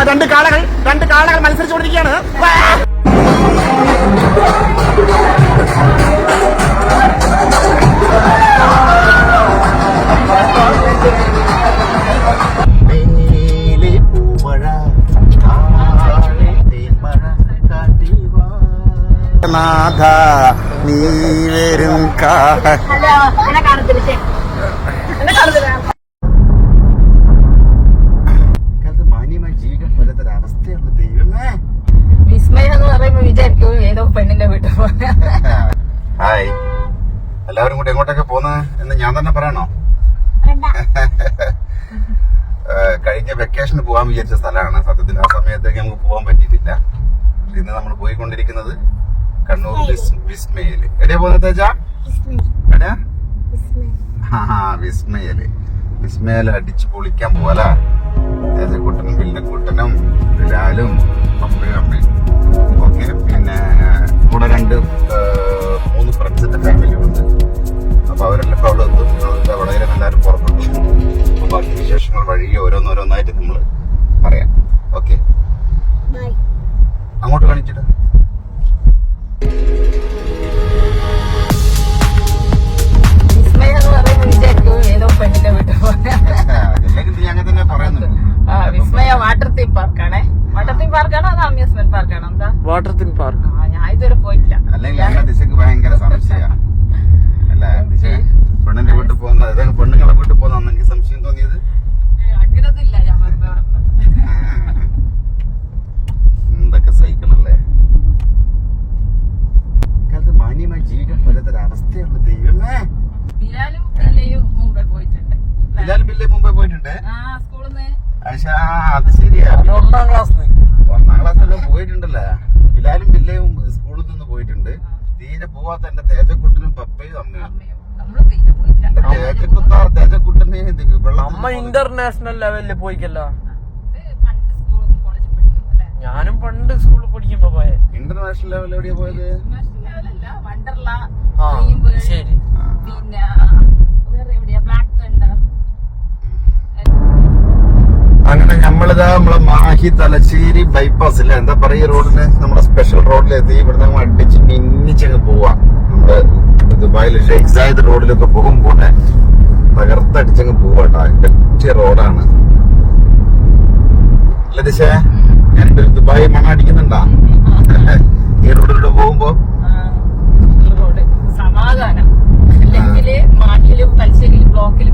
രണ്ട് കാളകൾ മത്സരിച്ചുകൊണ്ടിരിക്കുകയാണ്. നാഥ നീ വരും മാന്യമായി ജീവിക്കാൻ പറ്റാത്തൊരവസ്ഥയുള്ള ദൈവമേ. വിസ്മയം എന്ന് പറയുമ്പോ വിചാരിക്കും ഏതോ പെണ്ണിന്റെ വീട്ടിൽ പോയാ. ഹായ്, എല്ലാവരും കൂടി എങ്ങോട്ടൊക്കെ പോകുന്നത് എന്ന് ഞാൻ തന്നെ പറയണോ? കഴിഞ്ഞ വെക്കേഷന് പോകാൻ വിചാരിച്ച സ്ഥലമാണ്. സത്യത്തിൽ ആ സമയത്തേക്ക് നമുക്ക് പോകാൻ പറ്റിയിട്ടില്ല. ഇന്ന് നമ്മൾ പോയിക്കൊണ്ടിരിക്കുന്നത് കണ്ണൂർ വിസ്മയില്. എവിടെയാ പോകുന്നത് തേജ? എവിടെയാ? വിസ്മയില് അടിച്ചു പൊളിക്കാൻ പോവാല. തേജക്കുട്ടനും വില്ലക്കുട്ടനും ബിലാലും പപ്പയും അമ്മയും ഓക്കെ. പിന്നെ കൂടെ 3 ഫ്രണ്ട്സിന്റെ ഫാമിലി ഉണ്ട്. അപ്പൊ അവരെല്ലാം ഇപ്പൊ അവിടെ എത്തും. വളരെ എല്ലാവരും പുറപ്പെട്ടു. ബാക്കി വിശേഷങ്ങൾ വഴിയെ ഓരോന്നോരോന്നായിട്ട് നമ്മൾ പറയാം. ഓക്കെ, അങ്ങോട്ട് കാണിച്ചിട്ട് വിസ്മയം എന്ന് പറയുമ്പോ വിചാരിക്കും ഏതോ പെണ്ണിന്റെ വീട്ടിൽ പോയാ. അങ്ങനെ തന്നെ പറയുന്നുണ്ട്. വിസ്മയ വാട്ടർ തീം പാർക്കാണേ. വാട്ടർ തീം പാർക്കാണോ അതോ അമ്യൂസ്മെന്റ് പാർക്കാണോ? എന്താ വാട്ടർ തീം പാർക്ക്? ഞാൻ ഇതുവരെ പോയിട്ടില്ല. അല്ലെങ്കിൽ ഞങ്ങളുടെ ദിശക്ക് ഭയങ്കര സംശയ അല്ല. ദിശ പെണ്ണിന്റെ വീട്ടിൽ പോകുന്ന പെണ്ണുങ്ങളെ വീട്ടിൽ പോകുന്ന എനിക്ക് സംശയം തോന്നിയത് അങ്ങനൊന്നും ഇല്ല. ഞാൻ എന്തൊക്കെ സഹിക്കണല്ലേ. ഇക്കാലത്ത് മാന്യമായി ജീവിക്കാൻ പറ്റാത്തൊരവസ്ഥയുള്ള ദൈവമേ. ബിലാലും ബില്ലയും മുമ്പേ പോയിട്ടുണ്ട്. ബിലാലും ബില്ലയും മുമ്പേ പോയിട്ടുണ്ട്. സ്കൂളിന്ന്. അത് ശരിയാ, 1ാം ക്ലാസ്സിലും പോയിട്ടുണ്ടല്ലോ. ബിലാലും ബില്ലയും സ്കൂളിൽ നിന്ന് പോയിട്ടുണ്ട്. തീരെ പോവാത്ത എന്റെ തേജക്കുട്ടനും പപ്പയും അമ്മയും. തേജക്കുട്ടനെ അമ്മ ഇന്റർനാഷണൽ ലെവലില് പോയിക്കല്ലോ. ഞാനും പണ്ട് സ്കൂളിൽ പഠിക്കുമ്പോ പോയെ. ഇന്റർനാഷണൽ ലെവലിൽ എവിടെയാ പോയത്? ശരി. പിന്നെ വേറെ എവിടെയാ? Black thunder. അങ്ങനെ നമ്മളിതാ നമ്മളെ മാഹി തലശ്ശേരി ബൈപ്പാസിലെ എന്താ പറയുക റോഡിന്, നമ്മുടെ സ്പെഷ്യൽ റോഡിലെത്തി. ഇവിടുന്ന് അടിച്ച് മിന്നിച്ചങ്ങ് പോവാ. നമ്മുടെ ദുബായിൽ ഷെയ്ഖ് സായിദ് റോഡിലൊക്കെ പോകുമ്പോൾ തകർത്തടിച്ചങ്ങ് പോവാട്ടാ. പറ്റിയ റോഡാണ് അല്ല ദിശ? ഞാനിപ്പോ ദുബായ് മണ അടിക്കുന്നുണ്ടാ ഈ റോഡിലൂടെ പോകുമ്പോ? സമാധാനം. അല്ലെങ്കില് മാഹിലും തലശ്ശേരിയിലും ബ്ലോക്കിൽ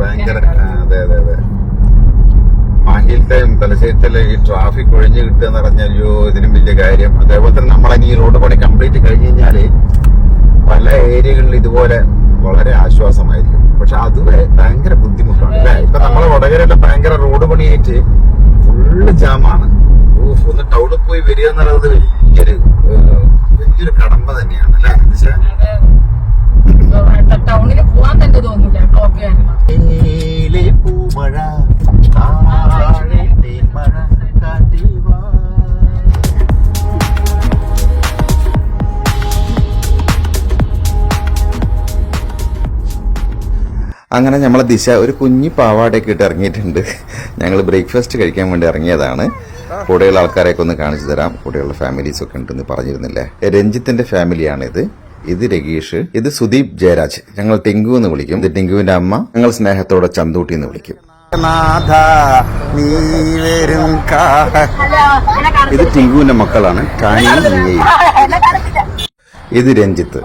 ഭയങ്കര അതെ അതെ അതെ. മാഹിയിലത്തെയും തലശ്ശേരിയിലെ ഈ ട്രാഫിക് ഒഴിഞ്ഞു കിട്ടുക എന്ന് പറഞ്ഞാലോ ഇതിനും വലിയ കാര്യം. അതേപോലെ തന്നെ നമ്മളെ ഈ റോഡ് പണി കംപ്ലീറ്റ് കഴിഞ്ഞ് കഴിഞ്ഞാല് പല ഏരിയകളിൽ ഇതുപോലെ വളരെ ആശ്വാസമായിരിക്കും. പക്ഷെ അത് ഭയങ്കര ബുദ്ധിമുട്ടാണ് അല്ലെ. ഇപ്പൊ നമ്മളെ വടകരയിലെ ഭയങ്കര റോഡ് പണിയായിട്ട് ഫുള്ള് ജാമാണ്. ഒന്ന് ടൗണിൽ പോയി വരിക എന്നുള്ളത് വലിയൊരു കടമ്പ തന്നെയാണ് അല്ലെ. ടൗണില് പോവാൻ തന്നെ തോന്നില്ല. ബ്ലോക്ക് പൂമഴ അങ്ങനെ നമ്മളെ ദിശ ഒരു കുഞ്ഞി പാവാടയൊക്കെ ഇട്ട് ഇറങ്ങിയിട്ടുണ്ട്. ഞങ്ങൾ ബ്രേക്ക്ഫാസ്റ്റ് കഴിക്കാൻ വേണ്ടി ഇറങ്ങിയതാണ്. കൂടെയുള്ള ആൾക്കാരെയൊക്കെ ഒന്ന് കാണിച്ചു തരാം. കൂടെയുള്ള ഫാമിലീസൊക്കെ ഉണ്ടെന്ന് പറഞ്ഞിരുന്നില്ലേ. രഞ്ജിത്തിന്റെ ഫാമിലിയാണിത്. ഇത് രഗീഷ്, ഇത് സുദീപ് ജയരാജ്. ഞങ്ങൾ ടിങ്കു എന്ന് വിളിക്കും. ഇത് ടിങ്കുവിന്റെ അമ്മ. ഞങ്ങൾ സ്നേഹത്തോടെ ചന്തൂട്ടി എന്ന് വിളിക്കും. ഇത് ടിങ്കുവിന്റെ മക്കളാണ് ടാനിയും നീയയും. ഇത് രഞ്ജിത്ത്.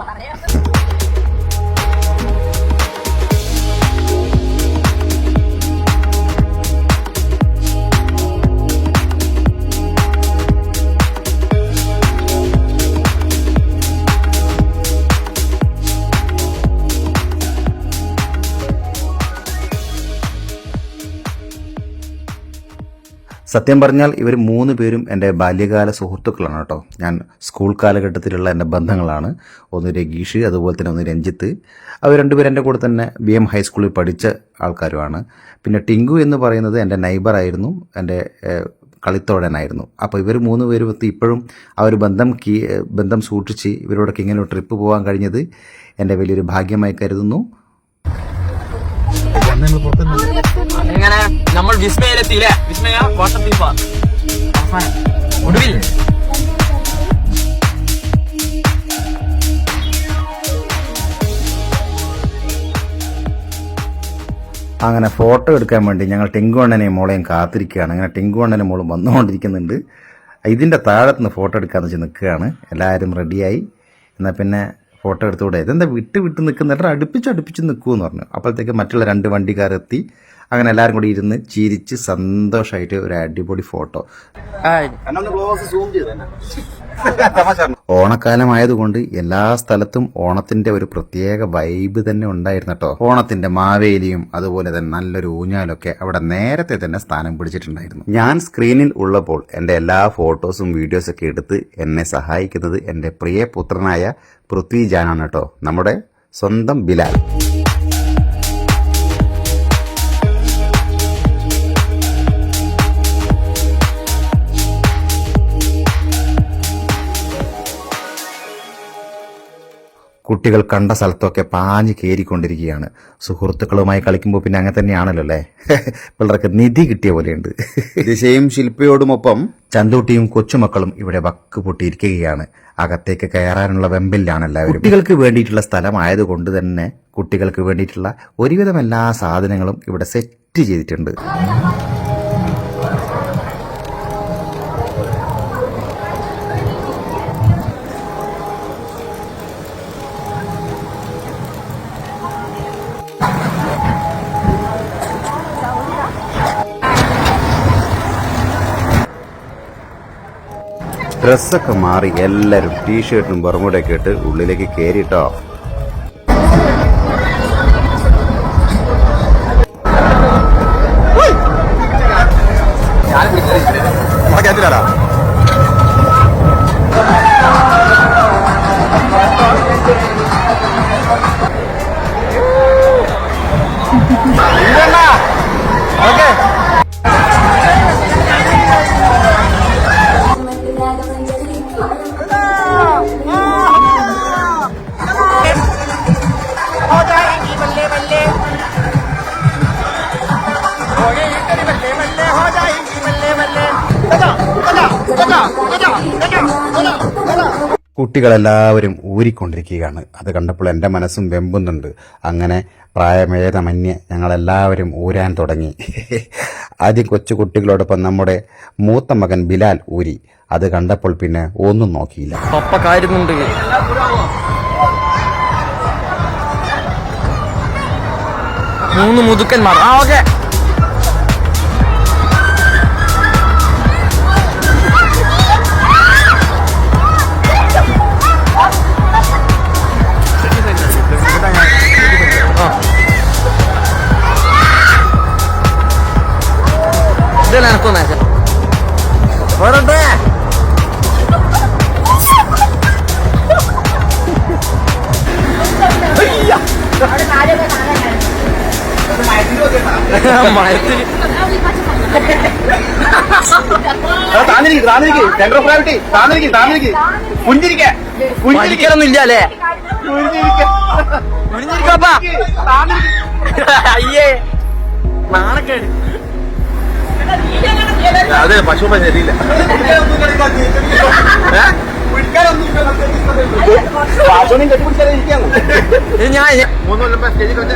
സത്യം പറഞ്ഞാൽ ഇവർ 3 പേരും എൻ്റെ ബാല്യകാല സുഹൃത്തുക്കളാണ് കേട്ടോ. ഞാൻ സ്കൂൾ കാലഘട്ടത്തിലുള്ള എൻ്റെ ബന്ധങ്ങളാണ്. ഒന്ന് രഗീഷ്, അതുപോലെ തന്നെ ഒന്ന് രഞ്ജിത്ത്. അവർ 2 പേരും എൻ്റെ കൂടെ തന്നെ BM ഹൈസ്കൂളിൽ പഠിച്ച ആൾക്കാരുമാണ്. പിന്നെ ടിങ്കു എന്ന് പറയുന്നത് എൻ്റെ നൈബറായിരുന്നു. എൻ്റെ കളിത്തോഴനായിരുന്നു. അപ്പോൾ ഇവർ 3 പേരും ഇപ്പോഴും ആ ഒരു ബന്ധം സൂക്ഷിച്ച് ഇവരോടൊക്കെ ഇങ്ങനെ ഒരു ട്രിപ്പ് പോകാൻ കഴിഞ്ഞത് എൻ്റെ വലിയൊരു ഭാഗ്യമായി കരുതുന്നു. അങ്ങനെ നമ്മൾ വിസ്മയിലെത്തിയില്ലേ? വിസ്മയ വാട്ടർ തീം പാർക്ക് ഒടുവിൽ. അങ്ങനെ ഫോട്ടോ എടുക്കാൻ വേണ്ടി ഞങ്ങൾ ടിങ്കുവണ്ണനെയും മോളെയും കാത്തിരിക്കുകയാണ്. അങ്ങനെ ടിങ്കുവണ്ണനും മോളും വന്നുകൊണ്ടിരിക്കുന്നുണ്ട്. ഇതിൻ്റെ താഴത്തുനിന്ന് ഫോട്ടോ എടുക്കാമെന്ന് വെച്ച് നിൽക്കുകയാണ്. എല്ലാവരും റെഡിയായി. എന്നാൽ പിന്നെ ഫോട്ടോ എടുത്തുകൂടെ, ഇതെന്താ വിട്ട് നിൽക്കുന്നിട്ട് അടുപ്പിച്ച് നിൽക്കുമെന്ന് പറഞ്ഞു. അപ്പോഴത്തേക്ക് മറ്റുള്ള 2 വണ്ടിക്കാരെത്തി. അങ്ങനെ എല്ലാവരും കൂടി ഇരുന്ന് ചിരിച്ച് സന്തോഷമായിട്ട് ഒരു അടിപൊളി ഫോട്ടോ. ഓണക്കാലമായതുകൊണ്ട് എല്ലാ സ്ഥലത്തും ഓണത്തിന്റെ ഒരു പ്രത്യേക വൈബ് തന്നെ ഉണ്ടായിരുന്നു കേട്ടോ. ഓണത്തിന്റെ മാവേലിയും അതുപോലെ തന്നെ നല്ലൊരു ഊഞ്ഞാലൊക്കെ അവിടെ നേരത്തെ തന്നെ സ്ഥാനം പിടിച്ചിട്ടുണ്ടായിരുന്നു. ഞാൻ സ്ക്രീനിൽ ഉള്ളപ്പോൾ എൻ്റെ എല്ലാ ഫോട്ടോസും വീഡിയോസൊക്കെ എടുത്ത് എന്നെ സഹായിക്കുന്നത് എൻ്റെ പ്രിയപുത്രനായ പൃഥ്വിജാനാണ് കേട്ടോ, നമ്മുടെ സ്വന്തം ബിലാൽ. കുട്ടികൾ കണ്ട സ്ഥലത്തൊക്കെ പാഞ്ഞ് കയറിക്കൊണ്ടിരിക്കുകയാണ്. സുഹൃത്തുക്കളുമായി കളിക്കുമ്പോൾ പിന്നെ അങ്ങനെ തന്നെയാണല്ലോ അല്ലേ. പിള്ളേർക്ക് നിധി കിട്ടിയ പോലെയുണ്ട്. ദിശയും ശില്പയോടുമൊപ്പം ചന്തൂട്ടിയും കൊച്ചുമക്കളും ഇവിടെ വക്ക് പൊട്ടിയിരിക്കുകയാണ്. അകത്തേക്ക് കയറാനുള്ള വെമ്പിലാണ് എല്ലാവരും. കുട്ടികൾക്ക് വേണ്ടിയിട്ടുള്ള സ്ഥലമായതുകൊണ്ട് തന്നെ കുട്ടികൾക്ക് വേണ്ടിയിട്ടുള്ള ഒരുവിധം എല്ലാ സാധനങ്ങളും ഇവിടെ സെറ്റ് ചെയ്തിട്ടുണ്ട്. ഡ്രസ്സൊക്കെ മാറി എല്ലാവരും ടീഷർട്ടും ബർമുടയൊക്കെ ഇട്ട് ഉള്ളിലേക്ക് കയറിട്ടോ. കുട്ടികളെല്ലാവരും ഊരിക്കൊണ്ടിരിക്കുകയാണ്. അത് കണ്ടപ്പോൾ എൻ്റെ മനസ്സും വെമ്പുന്നുണ്ട്. അങ്ങനെ പ്രായമേതമന്യേ ഞങ്ങളെല്ലാവരും ഊരാൻ തുടങ്ങി. ആദ്യം കൊച്ചു കുട്ടികളോടൊപ്പം നമ്മുടെ മൂത്ത മകൻ ബിലാൽ ഊരി. അത് കണ്ടപ്പോൾ പിന്നെ ഒന്നും നോക്കിയില്ല. പപ്പ കാര്യമുണ്ട്. മൂന്ന് മുതുക്കന്മാർ. ഓക്കെ. ഇതെല്ലാം എനക്കൊന്നാ വരട്ടെ. പുഞ്ചിരിക്കലൊന്നുമില്ലേ? അയ്യേ നാണക്കേട്. അതെ പശു ശരിയില്ല. ഞാൻ 3 കൊല്ലം സ്റ്റേജിൽ വെച്ച്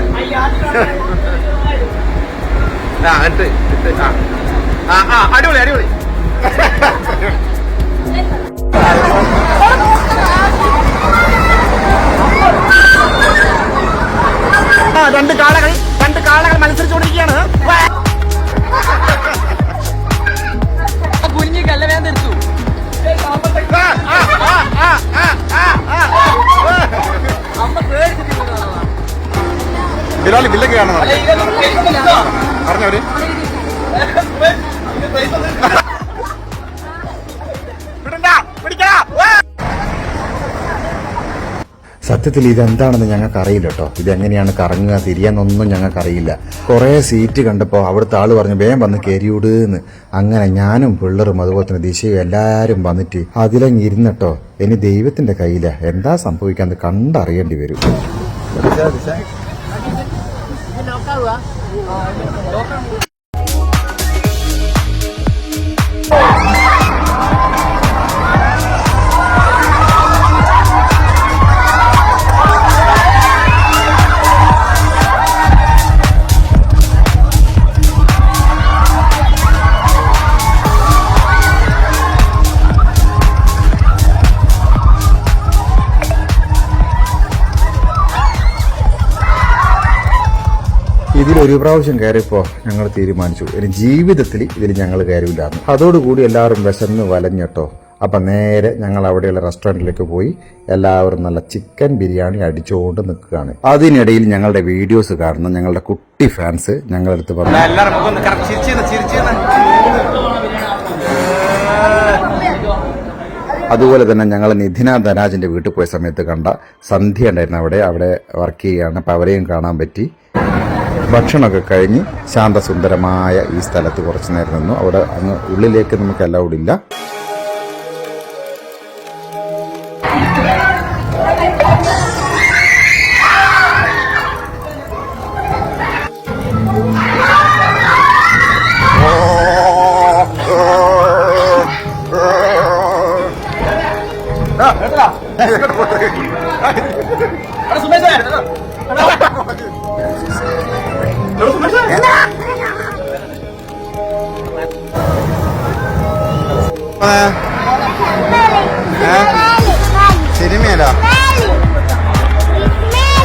അടിപൊളി അടിപൊളി. രണ്ട് കാളകൾ മത്സരിച്ചുകൊണ്ടിരിക്കുകയാണ്. കുഞ്ഞി കല്ലവേൻ തിരിച്ചു. ബിലാൽ ബില്ലൊക്കെ കാണണം പറഞ്ഞവര്. സത്യത്തിൽ ഇതെന്താണെന്ന് ഞങ്ങൾക്ക് അറിയില്ല കേട്ടോ. ഇതെങ്ങനെയാണ് കറങ്ങുക തിരിയാന്നൊന്നും ഞങ്ങൾക്കറിയില്ല. കുറേ സീറ്റ് കണ്ടപ്പോൾ അവിടുത്തെ ആള് പറഞ്ഞു വേഗം വന്ന് കയറിവിടുന്ന്. അങ്ങനെ ഞാനും പിള്ളറും അതുപോലെ തന്നെ ദിശയും എല്ലാവരും വന്നിട്ട് അതിലങ്ങ് ഇരുന്നട്ടോ. ഇനി ദൈവത്തിന്റെ കയ്യിലാ എന്താ സംഭവിക്കാന്ന് കണ്ടറിയേണ്ടി വരും. ഇതിലൊരു പ്രാവശ്യം കയറിയപ്പോൾ ഞങ്ങൾ തീരുമാനിച്ചു ഇനി ജീവിതത്തിൽ ഇതിൽ ഞങ്ങൾ കയറില്ലാന്ന്. അതോടുകൂടി എല്ലാവരും വിശന്ന് വലഞ്ഞട്ടോ. അപ്പം നേരെ ഞങ്ങൾ അവിടെയുള്ള റെസ്റ്റോറൻറ്റിലേക്ക് പോയി എല്ലാവരും നല്ല ചിക്കൻ ബിരിയാണി അടിച്ചുകൊണ്ട് നിൽക്കുകയാണ്. അതിനിടയിൽ ഞങ്ങളുടെ വീഡിയോസ് കാണുന്ന ഞങ്ങളുടെ കുട്ടി ഫാൻസ് ഞങ്ങളുടെ അടുത്ത് പറഞ്ഞു അതുപോലെ തന്നെ ഞങ്ങൾ നിധിന ധനാജിന്റെ വീട്ടിൽ പോയ സമയത്ത് കണ്ട സന്ധ്യ ഉണ്ടായിരുന്നു. അവിടെ വർക്ക് ചെയ്യുകയാണ്. അപ്പം അവരെയും കാണാൻ പറ്റി. ഭക്ഷണമൊക്കെ കഴിഞ്ഞ് ശാന്തസുന്ദരമായ ഈ സ്ഥലത്ത് കുറച്ച് നേരം നിന്നു. അവിടെ അങ്ങ് ഉള്ളിലേക്ക് നമുക്ക് അലൗഡ് ഇല്ല. സിനിമയല്ല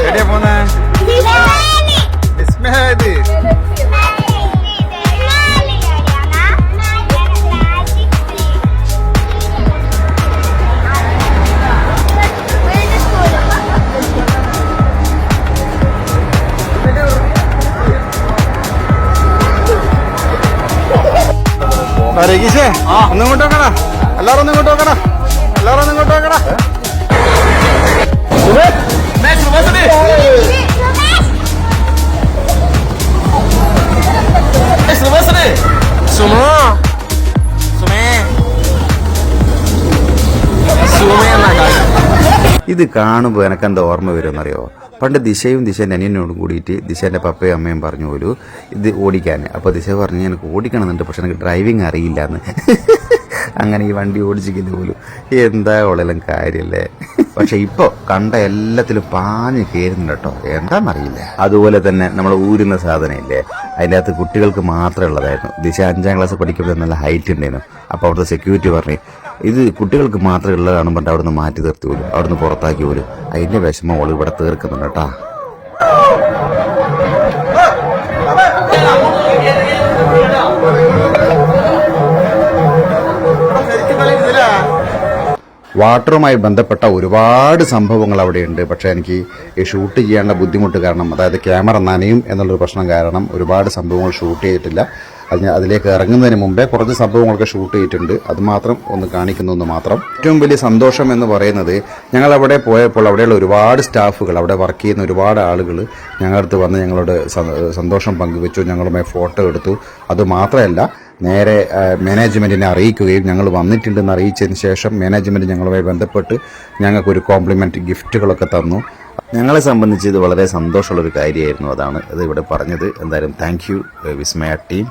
എവിടെയാ പോന്നെ? വിസ്മയത് രഗീഷേ ഒന്നിങ്ങോട്ട് നോക്കണ. എല്ലാവരും ഒന്നിങ്ങോട്ട് നോക്കണ. എല്ലാവരും ഒന്നിങ്ങോട്ട് നോക്കണ. ഇത് കാണുമ്പോൾ എനക്കെന്താ ഓർമ്മ വരുമെന്നറിയോ? പണ്ട് ദിശയും ദിശേൻ്റെ അനിയനോടും കൂടിയിട്ട് ദിശേൻ്റെ പപ്പയും അമ്മയും പറഞ്ഞു പോലും ഇത് ഓടിക്കാൻ. അപ്പോൾ ദിശ പറഞ്ഞു എനിക്ക് ഓടിക്കണമെന്നുണ്ട്, പക്ഷെ എനിക്ക് ഡ്രൈവിംഗ് അറിയില്ല എന്ന്. അങ്ങനെ ഈ വണ്ടി ഓടിച്ചിരിക്കുന്ന പോലും എന്താ ഉള്ളെല്ലാം കാര്യമല്ലേ. പക്ഷെ ഇപ്പോൾ കണ്ട എല്ലാത്തിലും പാഞ്ഞ് കയറുന്നുണ്ട് കേട്ടോ, എന്താണെന്നറിയില്ല. അതുപോലെ തന്നെ നമ്മൾ ഊരുന്ന സാധനമില്ലേ, അതിൻ്റെ അകത്ത് കുട്ടികൾക്ക് മാത്രമേ ഉള്ളതായിരുന്നു. ദിശ 5ാം ക്ലാസ് പഠിക്കുമ്പോൾ നല്ല ഹൈറ്റ് ഉണ്ടായിരുന്നു. അപ്പോൾ അവിടുത്തെ സെക്യൂരിറ്റി പറഞ്ഞു ഇത് കുട്ടികൾക്ക് മാത്രമേ ഉള്ളതാണ് പറഞ്ഞിട്ട് അവിടുന്ന് മാറ്റി നിർത്തി പോലും, അവിടുന്ന് പുറത്താക്കി പോലും. അതിൻ്റെ വിഷമം ഓൾ ഇവിടെ തീർക്കുന്നുണ്ട് കേട്ടാ. വാട്ടറുമായി ബന്ധപ്പെട്ട ഒരുപാട് സംഭവങ്ങൾ അവിടെയുണ്ട്. പക്ഷേ എനിക്ക് ഈ ഷൂട്ട് ചെയ്യേണ്ട ബുദ്ധിമുട്ട് കാരണം, അതായത് ക്യാമറ നനയും എന്നുള്ളൊരു പ്രശ്നം കാരണം ഒരുപാട് സംഭവങ്ങൾ ഷൂട്ട് ചെയ്തിട്ടില്ല. അതിലേക്ക് ഇറങ്ങുന്നതിന് മുമ്പേ കുറച്ച് സംഭവങ്ങളൊക്കെ ഷൂട്ട് ചെയ്തിട്ടുണ്ട്. അത് മാത്രം ഒന്ന് കാണിക്കുന്നു മാത്രം. ഏറ്റവും വലിയ സന്തോഷം എന്ന് പറയുന്നത് ഞങ്ങൾ അവിടെ പോയപ്പോൾ അവിടെയുള്ള ഒരുപാട് സ്റ്റാഫുകൾ, അവിടെ വർക്ക് ചെയ്യുന്ന ഒരുപാട് ആളുകൾ ഞങ്ങളുടെ അടുത്ത് വന്ന് ഞങ്ങളോട് സന്തോഷം പങ്കുവെച്ചു, ഞങ്ങളുമായി ഫോട്ടോ എടുത്തു. അതുമാത്രമല്ല നേരെ മാനേജ്മെൻറ്റിനെ അറിയിക്കുകയും ഞങ്ങൾ വന്നിട്ടുണ്ടെന്ന് അറിയിച്ചതിന് ശേഷം മാനേജ്മെൻറ്റ് ഞങ്ങളുമായി ബന്ധപ്പെട്ട് ഞങ്ങൾക്കൊരു കോംപ്ലിമെൻറ്റ് ഗിഫ്റ്റുകളൊക്കെ തന്നു. ഞങ്ങളെ സംബന്ധിച്ച് ഇത് വളരെ സന്തോഷമുള്ളൊരു കാര്യമായിരുന്നു. അതാണ് ഇത് ഇവിടെ പറഞ്ഞത്. എന്തായാലും thank you Vismaya team.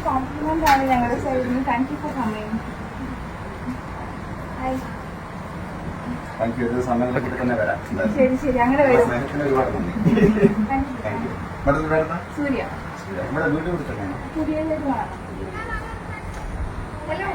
Compliment ആണ് ഞങ്ങളുടെ സൈഡിൽ നിന്ന്. Thank you for coming. ശരി ശരി, അങ്ങനെ വരും. സൂര്യ പുതിയതിലേക്ക് വേണം. ഹലോ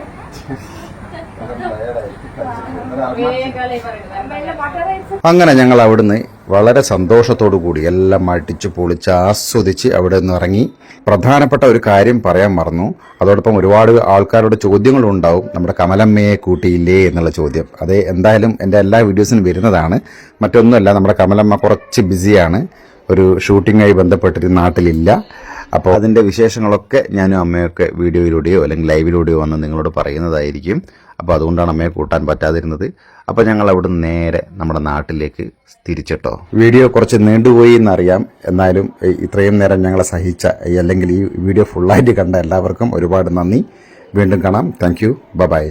അങ്ങനെ ഞങ്ങൾ അവിടുന്ന് വളരെ സന്തോഷത്തോടു കൂടി എല്ലാം അടിച്ചു പൊളിച്ച് ആസ്വദിച്ച് അവിടെ നിന്ന് ഇറങ്ങി. പ്രധാനപ്പെട്ട ഒരു കാര്യം പറയാൻ മറന്നു. അതോടൊപ്പം ഒരുപാട് ആൾക്കാരുടെ ചോദ്യങ്ങളുണ്ടാവും, നമ്മുടെ കമലമ്മയെ കൂട്ടിയില്ലേ എന്നുള്ള ചോദ്യം. അത് എന്തായാലും എൻ്റെ എല്ലാ വീഡിയോസിനും വരുന്നതാണ്. മറ്റൊന്നുമല്ല, നമ്മുടെ കമലമ്മ കുറച്ച് ബിസിയാണ്, ഒരു ഷൂട്ടിങ്ങായി ബന്ധപ്പെട്ടിട്ട് നാട്ടിലില്ല. അപ്പോൾ അതിൻ്റെ വിശേഷങ്ങളൊക്കെ ഞാനും അമ്മയൊക്കെ വീഡിയോയിലൂടെയോ അല്ലെങ്കിൽ ലൈവിലൂടെയോ വന്ന് നിങ്ങളോട് പറയുന്നതായിരിക്കും. അപ്പോൾ അതുകൊണ്ടാണ് അമ്മയെ കൂട്ടാൻ പറ്റാതിരുന്നത്. അപ്പോൾ ഞങ്ങൾ അവിടെ നേരെ നമ്മുടെ നാട്ടിലേക്ക് തിരിച്ചിട്ടോ. വീഡിയോ കുറച്ച് നീണ്ടുപോയി എന്നറിയാം, എന്നാലും ഇത്രയും നേരം ഞങ്ങളെ സഹിച്ച അല്ലെങ്കിൽ ഈ വീഡിയോ ഫുള്ളായിട്ട് കണ്ട എല്ലാവർക്കും ഒരുപാട് നന്ദി. വീണ്ടും കാണാം. Thank you. ബൈ.